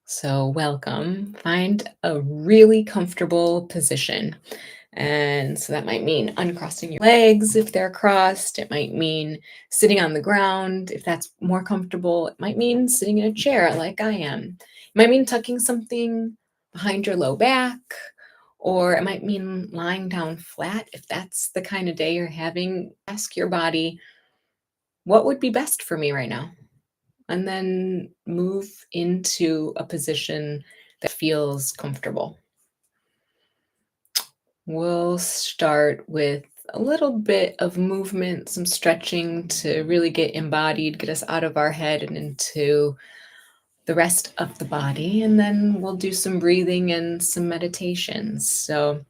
So, welcome. Find a really comfortable position. And so that might mean uncrossing your legs if they're crossed. It might mean sitting on the ground if that's more comfortable. It might mean sitting in a chair like I am. It might mean tucking something behind your low back, or it might mean lying down flat if that's the kind of day you're having. Ask your body, what would be best for me right now? And then move into a position that feels comfortable. We'll start with a little bit of movement, some stretching to really get embodied, get us out of our head and into the rest of the body. And then we'll do some breathing and some meditations. So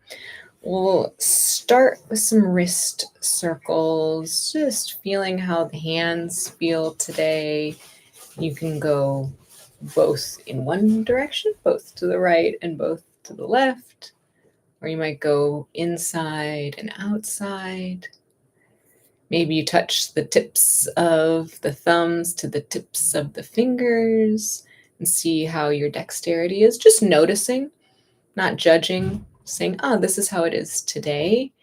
we'll start with some wrist circles, just feeling how the hands feel today. You can go both in one direction, both to the right and both to the left, or you might go inside and outside. Maybe you touch the tips of the thumbs to the tips of the fingers and see how your dexterity is. Just noticing, not judging, saying, oh, this is how it is today.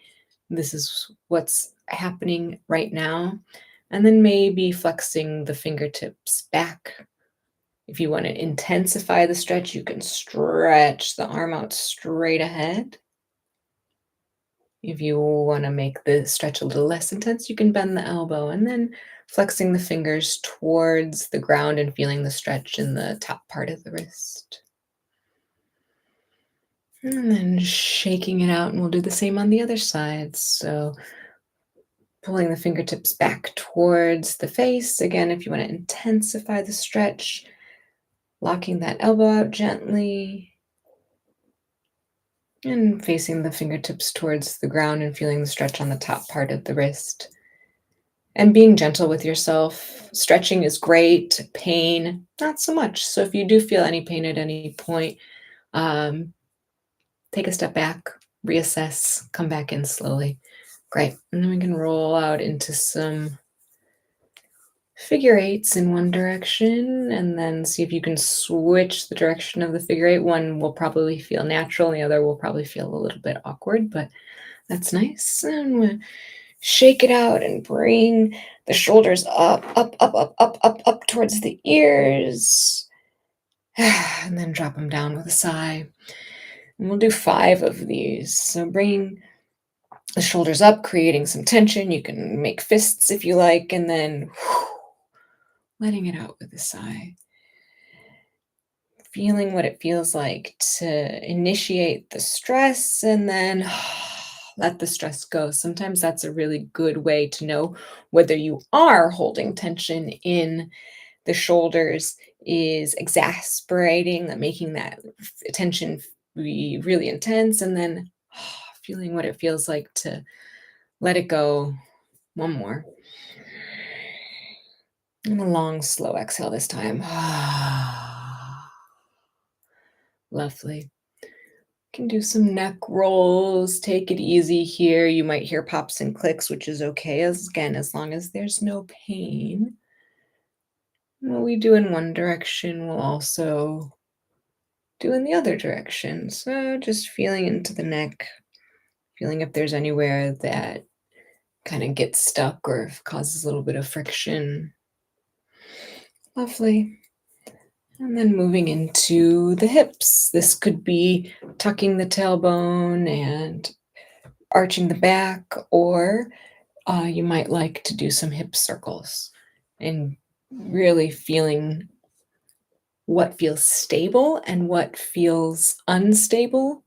This is what's happening right now. And then maybe flexing the fingertips back. If you want to intensify the stretch, you can stretch the arm out straight ahead. If you want to make the stretch a little less intense, you can bend the elbow and then flexing the fingers towards the ground and feeling the stretch in the top part of the wrist. And then shaking it out, and we'll do the same on the other side. So pulling the fingertips back towards the face. Again, if you want to intensify the stretch, locking that elbow out gently and facing the fingertips towards the ground and feeling the stretch on the top part of the wrist. And being gentle with yourself. Stretching is great. Pain, not so much. So if you do feel any pain at any point, um, take a step back, reassess, come back in slowly. Great. And then we can roll out into some figure eights in one direction and then see if you can switch the direction of the figure eight. One will probably feel natural, and the other will probably feel a little bit awkward, but that's nice. And we'll shake it out and bring the shoulders up, up, up, up, up, up, up towards the ears. And then drop them down with a sigh. And we'll do 5 of these. So bringing the shoulders up, creating some tension. You can make fists if you like, and then letting it out with a sigh. Feeling what it feels like to initiate the stress and then let the stress go. Sometimes that's a really good way to know whether you are holding tension in the shoulders is exasperating, that making that tension be really intense, and then feeling what it feels like to let it go. One more. And a long, slow exhale this time. Lovely. Can do some neck rolls. Take it easy here. You might hear pops and clicks, which is okay, as long as there's no pain. What we do in one direction, we'll also do in the other direction. So just feeling into the neck, feeling if there's anywhere that kind of gets stuck or if causes a little bit of friction. Lovely. And then moving into the hips. This could be tucking the tailbone and arching the back, or you might like to do some hip circles and really feeling what feels stable and what feels unstable.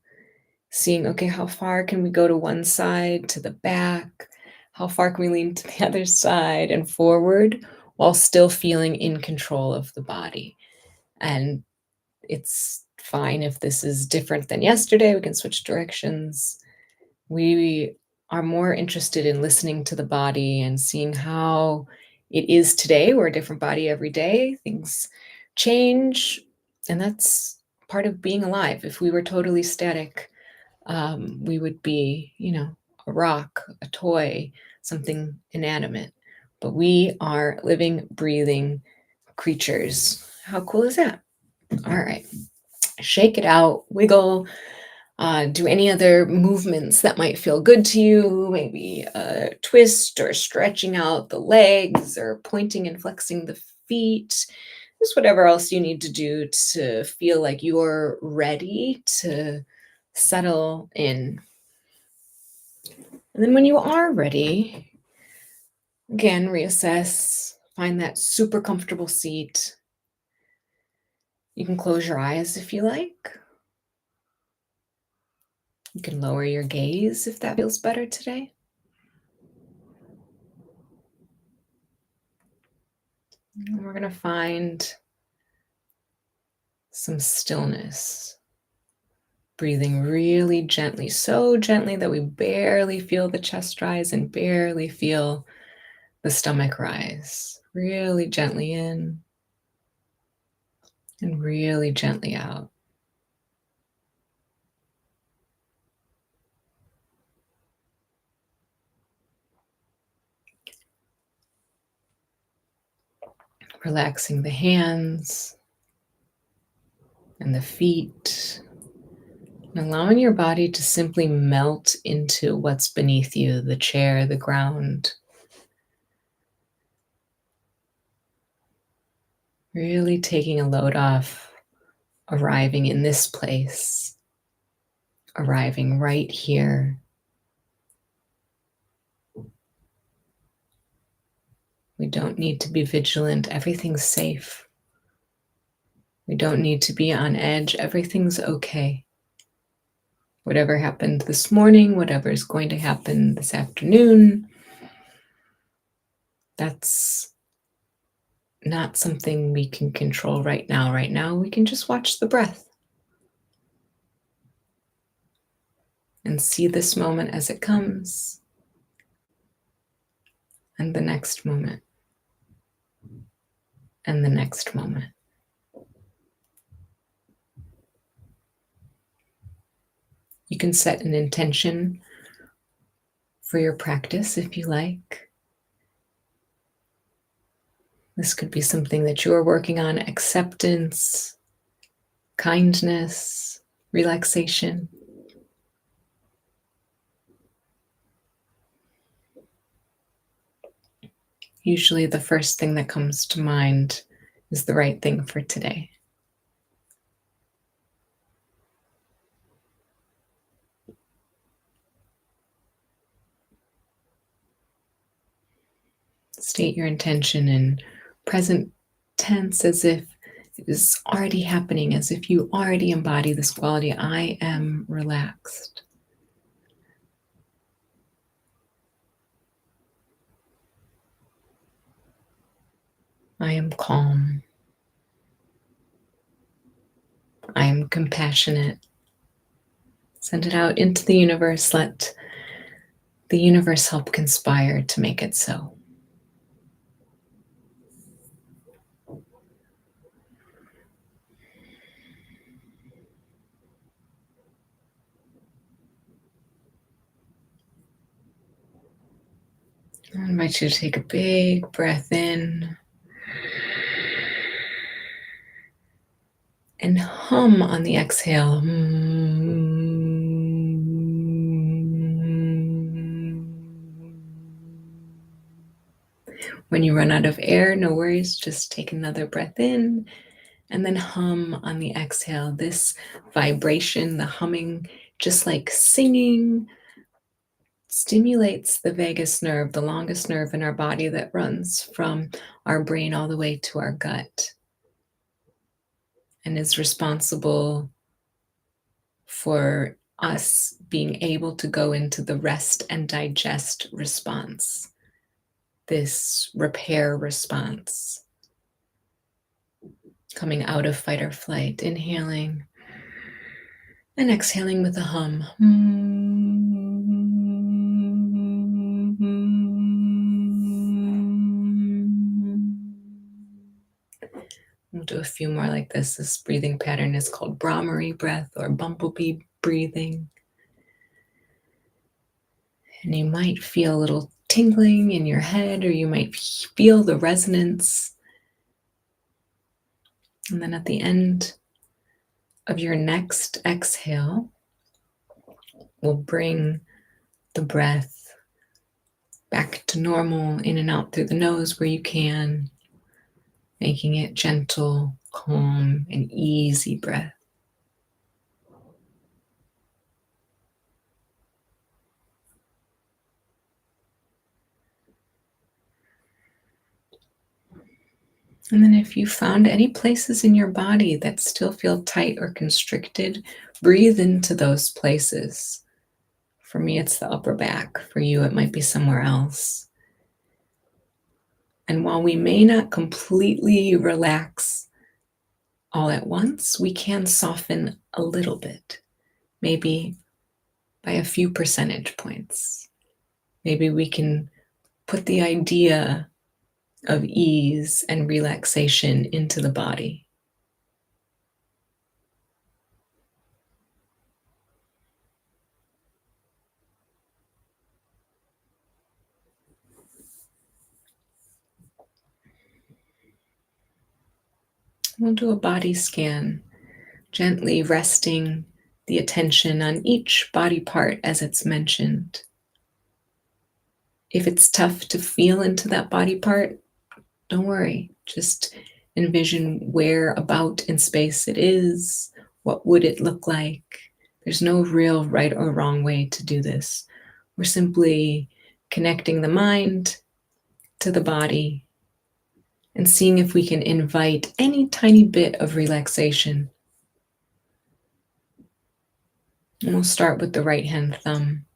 Seeing, okay, how far can we go to one side, to the back? How far can we lean to the other side and forward while still feeling in control of the body? And it's fine if this is different than yesterday. We can switch directions. We are more interested in listening to the body and seeing how it is today. We're a different body every day. Things change, and that's part of being alive. If we were totally static, we would be, a rock, a toy, something inanimate. But we are living, breathing creatures. How cool is that? All right. Shake it out, wiggle, do any other movements that might feel good to you, maybe a twist or stretching out the legs or pointing and flexing the feet. Just whatever else you need to do to feel like you're ready to settle in. And then when you are ready, again, reassess, find that super comfortable seat. You can close your eyes if you like. You can lower your gaze if that feels better today. And we're going to find some stillness, breathing really gently, so gently that we barely feel the chest rise and barely feel the stomach rise. Really gently in and really gently out. Relaxing the hands and the feet, and allowing your body to simply melt into what's beneath you, the chair, the ground. Really taking a load off, arriving in this place, arriving right here. We don't need to be vigilant. Everything's safe. We don't need to be on edge. Everything's okay. Whatever happened this morning, whatever is going to happen this afternoon, that's not something we can control right now. Right now, we can just watch the breath and see this moment as it comes, and the next moment, and the next moment. You can set an intention for your practice if you like. This could be something that you're working on: acceptance, kindness, relaxation. Usually, the first thing that comes to mind is the right thing for today. State your intention in present tense as if it is already happening, as if you already embody this quality. I am relaxed. I am calm. I am compassionate. Send it out into the universe. Let the universe help conspire to make it so. I invite you to take a big breath in and hum on the exhale. When you run out of air, no worries, just take another breath in and then hum on the exhale. This vibration, the humming, just like singing, stimulates the vagus nerve, the longest nerve in our body that runs from our brain all the way to our gut, and is responsible for us being able to go into the rest and digest response, this repair response, coming out of fight or flight, inhaling and exhaling with a hum. We'll do a few more like this. This breathing pattern is called Brahmari breath or bumblebee breathing. And you might feel a little tingling in your head, or you might feel the resonance And then at the end of your next exhale, we'll bring the breath back to normal, in and out through the nose where you can, making it gentle, calm, and easy breath. And then if you found any places in your body that still feel tight or constricted, breathe into those places. For me, it's the upper back. For you, it might be somewhere else. And while we may not completely relax all at once, we can soften a little bit, maybe by a few percentage points. Maybe we can put the idea of ease and relaxation into the body. We'll do a body scan, gently resting the attention on each body part as it's mentioned. If it's tough to feel into that body part, don't worry. Just envision where about in space it is. What would it look like? There's no real right or wrong way to do this. We're simply connecting the mind to the body and seeing if we can invite any tiny bit of relaxation. And we'll start with the right hand thumb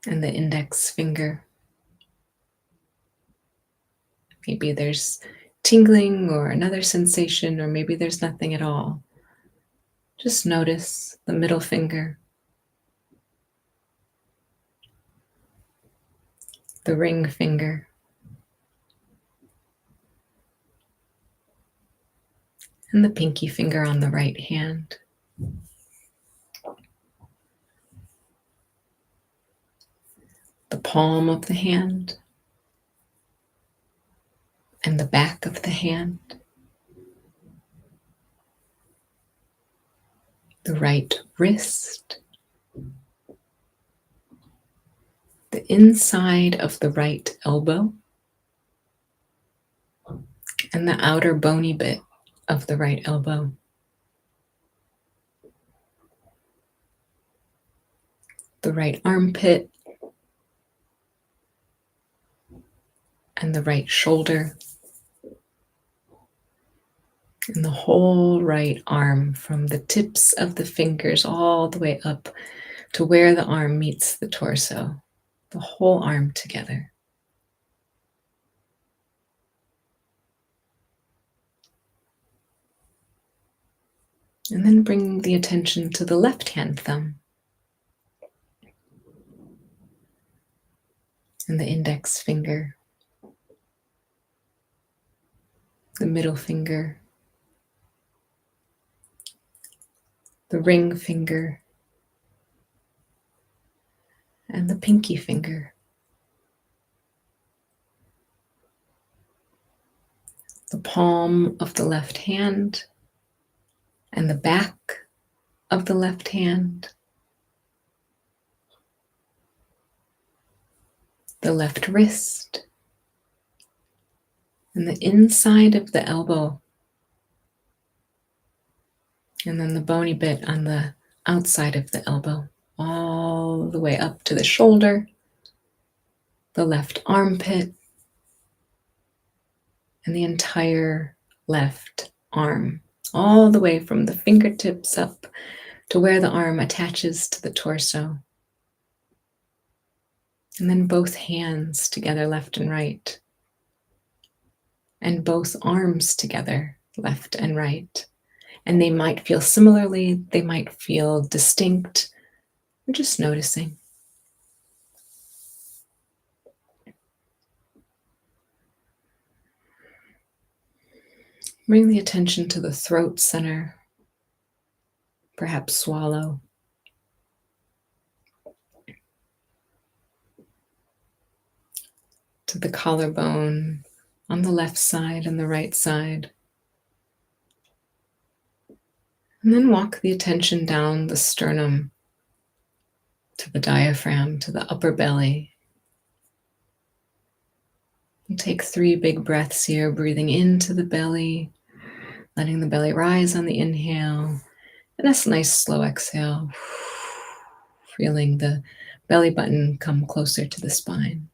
and the index finger. Maybe there's tingling or another sensation, or maybe there's nothing at all. Just notice the middle finger, the ring finger, and the pinky finger on the right hand. The palm of the hand and the back of the hand. The right wrist, the inside of the right elbow, and the outer bony bit of the right elbow. The right armpit and the right shoulder, and the whole right arm from the tips of the fingers all the way up to where the arm meets the torso, the whole arm together. And then bring the attention to the left hand thumb and the index finger, the middle finger, the ring finger, and the pinky finger. The palm of the left hand and the back of the left hand, the left wrist, and the inside of the elbow, and then the bony bit on the outside of the elbow, all the way up to the shoulder, the left armpit, and the entire left arm, all the way from the fingertips up to where the arm attaches to the torso. And then both hands together, left and right, and both arms together, left and right. And they might feel similarly, they might feel distinct. We're just noticing. Bring the attention to the throat center, perhaps swallow. To the collarbone on the left side and the right side. And then walk the attention down the sternum to the diaphragm, to the upper belly. And take 3 big breaths here, breathing into the belly, letting the belly rise on the inhale, and a nice slow exhale, feeling the belly button come closer to the spine.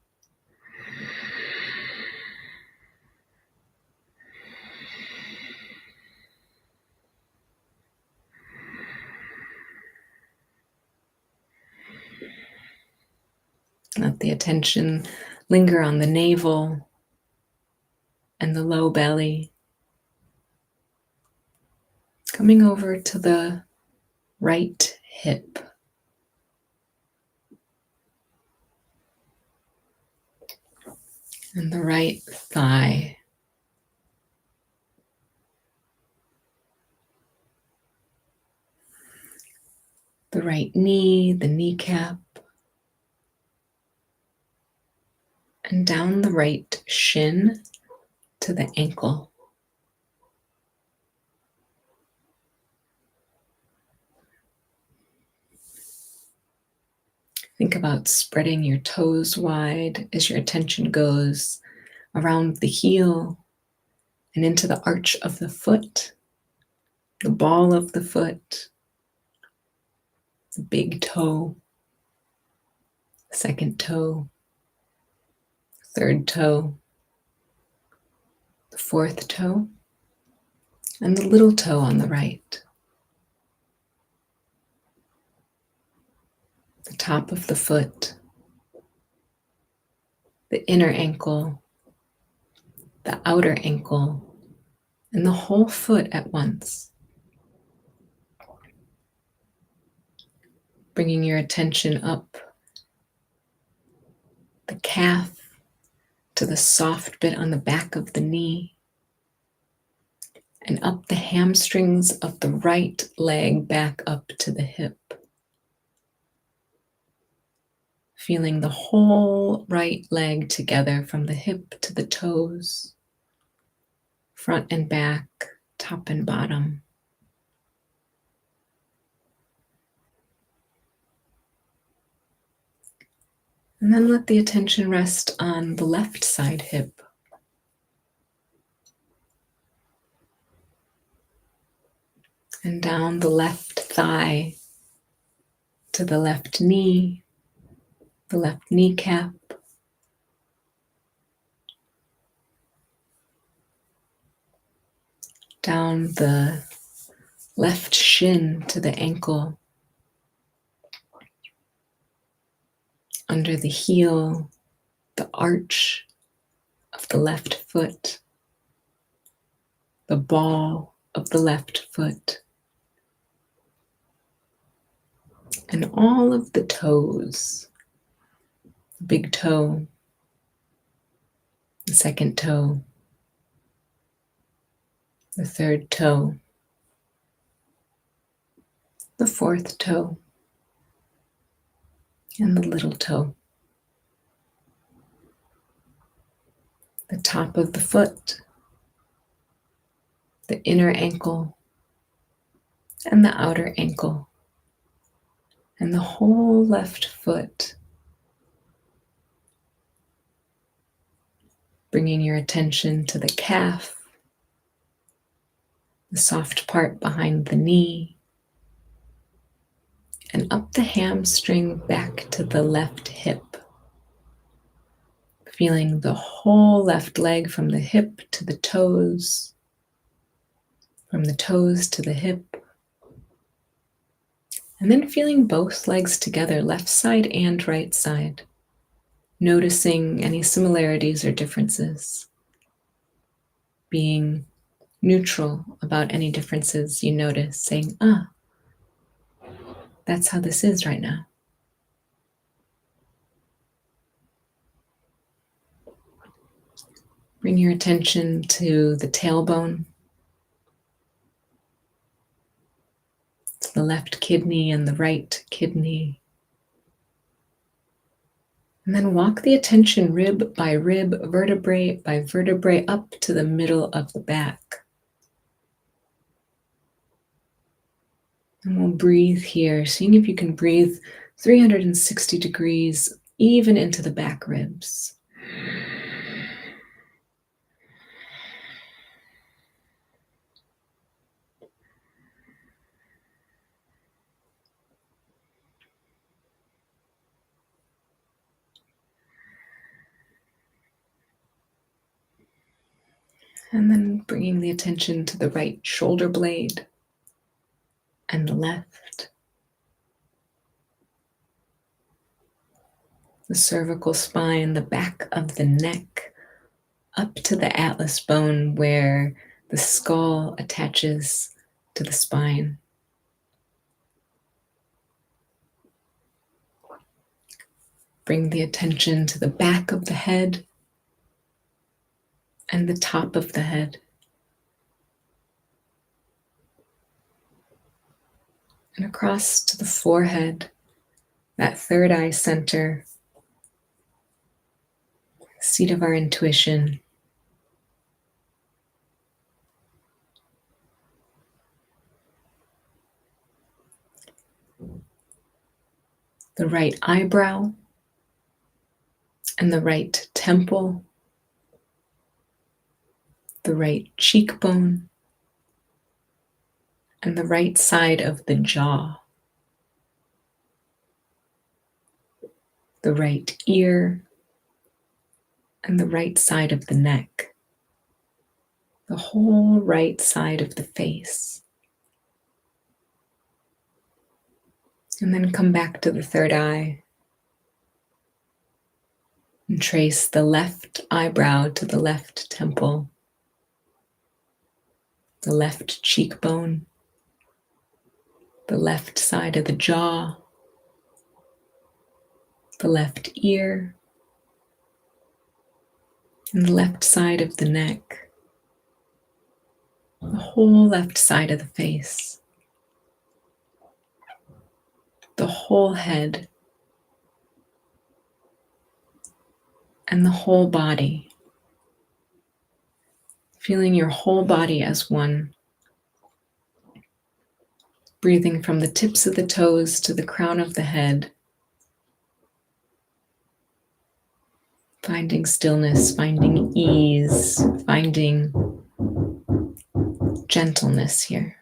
Let the attention linger on the navel and the low belly, coming over to the right hip. And the right thigh. The right knee, the kneecap. And down the right shin to the ankle. Think about spreading your toes wide as your attention goes around the heel and into the arch of the foot, the ball of the foot, the big toe, second toe, third toe, the fourth toe, and the little toe on the right. The top of the foot, the inner ankle, the outer ankle, and the whole foot at once. Bringing your attention up the calf to the soft bit on the back of the knee, and up the hamstrings of the right leg back up to the hip. Feeling the whole right leg together from the hip to the toes, front and back, top and bottom. And then let the attention rest on the left side hip. And down the left thigh to the left knee, the left kneecap. Down the left shin to the ankle. Under the heel, the arch of the left foot, the ball of the left foot, and all of the toes, the big toe, the second toe, the third toe, the fourth toe, and the little toe. The top of the foot, the inner ankle, and the outer ankle, and the whole left foot. Bringing your attention to the calf, the soft part behind the knee, and up the hamstring back to the left hip. Feeling the whole left leg from the hip to the toes, from the toes to the hip, and then feeling both legs together, left side and right side, noticing any similarities or differences, being neutral about any differences you notice, saying, that's how this is right now. Bring your attention to the tailbone, to the left kidney and the right kidney, And then walk the attention rib by rib, vertebrae by vertebrae up to the middle of the back. And we'll breathe here, seeing if you can breathe 360 degrees even into the back ribs. And then bringing the attention to the right shoulder blade and the left. The cervical spine, the back of the neck, up to the atlas bone where the skull attaches to the spine. Bring the attention to the back of the head and the top of the head. And across to the forehead, that third eye center, seat of our intuition. The right eyebrow and the right temple, the right cheekbone, and the right side of the jaw, the right ear, and the right side of the neck, the whole right side of the face. And then come back to the third eye and trace the left eyebrow to the left temple, the left cheekbone, the left side of the jaw, the left ear, and the left side of the neck, the whole left side of the face, the whole head, and the whole body. Feeling your whole body as one. Breathing from the tips of the toes to the crown of the head. Finding stillness, finding ease, finding gentleness here.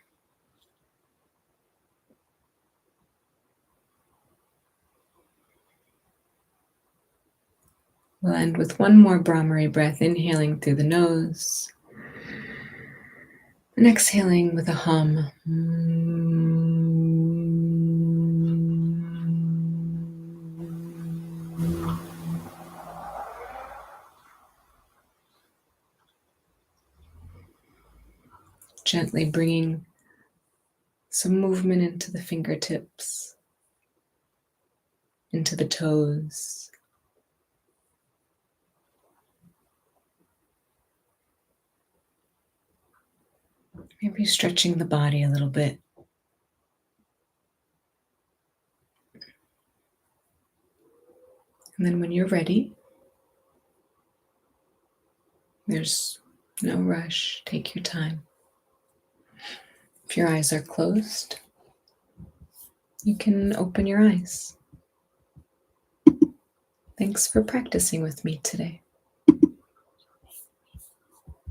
We'll end with one more Brahmari breath, inhaling through the nose and exhaling with a hum. Gently bringing some movement into the fingertips, into the toes. Maybe stretching the body a little bit. And then when you're ready, there's no rush. Take your time. If your eyes are closed, you can open your eyes. Thanks for practicing with me today.